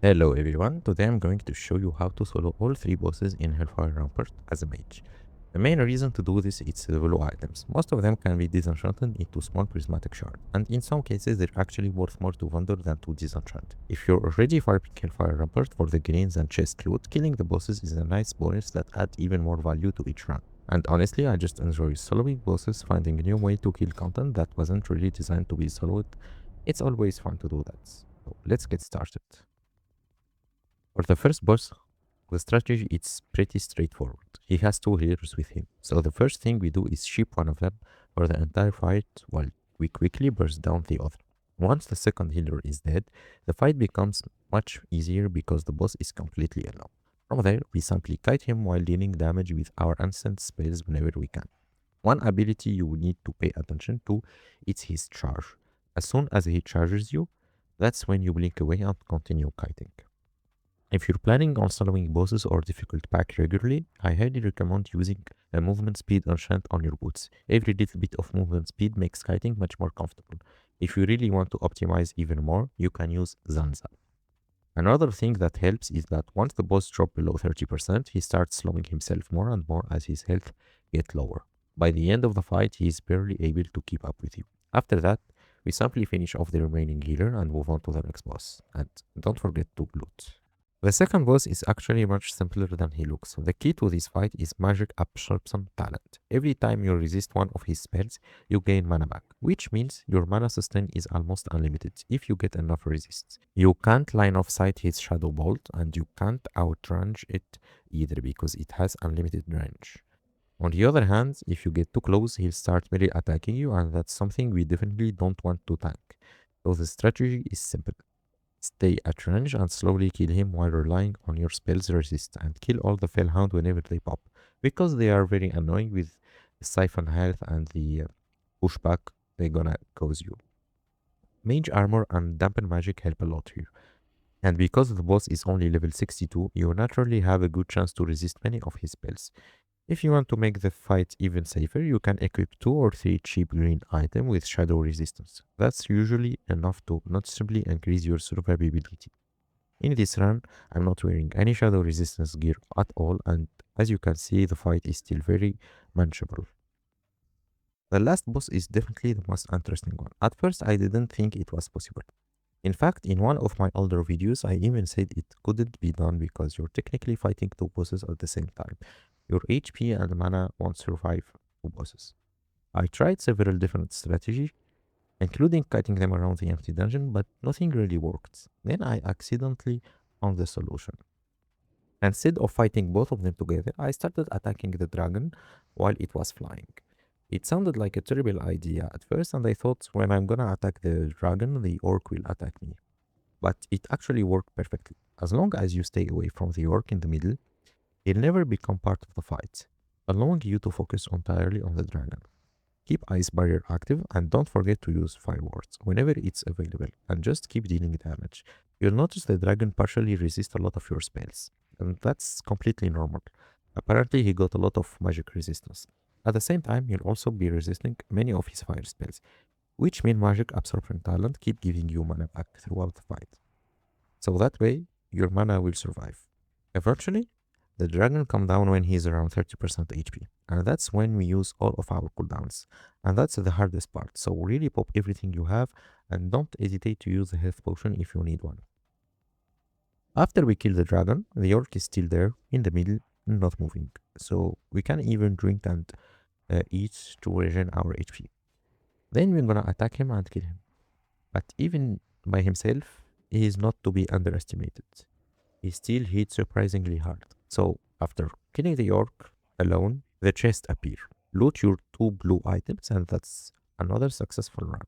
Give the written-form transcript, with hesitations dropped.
Hello everyone, today I'm going to show you how to solo all 3 bosses in Hellfire Rampart as a mage. The main reason to do this is the blue items. Most of them can be disenchanted into small prismatic shards, and in some cases they're actually worth more to Wonder than to disenchant. If you're already farming Hellfire Rampart for the greens and chest loot, killing the bosses is a nice bonus that adds even more value to each run. And honestly, I just enjoy soloing bosses, finding a new way to kill content that wasn't really designed to be soloed. It's always fun to do that. So let's get started. For the first boss, the strategy is pretty straightforward. He has 2 healers with him. So the first thing we do is ship one of them for the entire fight while we quickly burst down the other. Once the second healer is dead, the fight becomes much easier because the boss is completely alone. From there, we simply kite him while dealing damage with our instant spells whenever we can. One ability you will need to pay attention to is his charge. As soon as he charges you, that's when you blink away and continue kiting. If you're planning on soloing bosses or difficult pack regularly, I highly recommend using a movement speed enchant on your boots. Every little bit of movement speed makes kiting much more comfortable. If you really want to optimize even more, you can use Zanza. Another thing that helps is that once the boss drops below 30%, he starts slowing himself more and more as his health gets lower. By the end of the fight, he is barely able to keep up with you. After that, we simply finish off the remaining healer and move on to the next boss. And don't forget to loot. The second boss is actually much simpler than he looks. The key to this fight is magic absorption talent. Every time you resist one of his spells, you gain mana back, which means your mana sustain is almost unlimited if you get enough resists. You can't line of sight his shadow bolt, and you can't outrange it either because it has unlimited range. On the other hand, if you get too close, he'll start melee attacking you, and that's something we definitely don't want to tank. So the strategy is simple. Stay at range and slowly kill him while relying on your spell's resist, and kill all the Fellhound whenever they pop, because they are very annoying with the siphon health and the pushback they're gonna cause you. Mage armor and dampen magic help a lot here. And because the boss is only level 62, you naturally have a good chance to resist many of his spells. If you want to make the fight even safer, you can equip 2 or 3 cheap green items with shadow resistance. That's usually enough to noticeably increase your survivability. In this run, I'm not wearing any shadow resistance gear at all, and as you can see, the fight is still very manageable. The last boss is definitely the most interesting one. At first, I didn't think it was possible. In fact, in one of my older videos, I even said it couldn't be done because you're technically fighting 2 bosses at the same time. Your HP and mana won't survive 2 bosses. I tried several different strategies, including kiting them around the empty dungeon, but nothing really worked. Then I accidentally found the solution. Instead of fighting both of them together, I started attacking the dragon while it was flying. It sounded like a terrible idea at first, and I thought when I'm gonna attack the dragon, the orc will attack me. But it actually worked perfectly. As long as you stay away from the orc in the middle, he'll never become part of the fight, allowing you to focus entirely on the dragon. Keep Ice Barrier active and don't forget to use Firewords whenever it's available, and just keep dealing damage. You'll notice the dragon partially resists a lot of your spells, and that's completely normal. Apparently he got a lot of magic resistance. At the same time, you'll also be resisting many of his fire spells, which mean magic absorption talent keep giving you mana back throughout the fight. So that way, your mana will survive. Eventually, the dragon comes down when he's around 30% HP, and that's when we use all of our cooldowns. And that's the hardest part, so really pop everything you have, and don't hesitate to use a health potion if you need one. After we kill the dragon, the orc is still there, in the middle, not moving, so we can even drink and eat to regen our HP. Then we're gonna attack him and kill him. But even by himself, he is not to be underestimated. He still hits surprisingly hard. So after killing the orc alone, the chest appear. Loot your 2 blue items, and that's another successful run.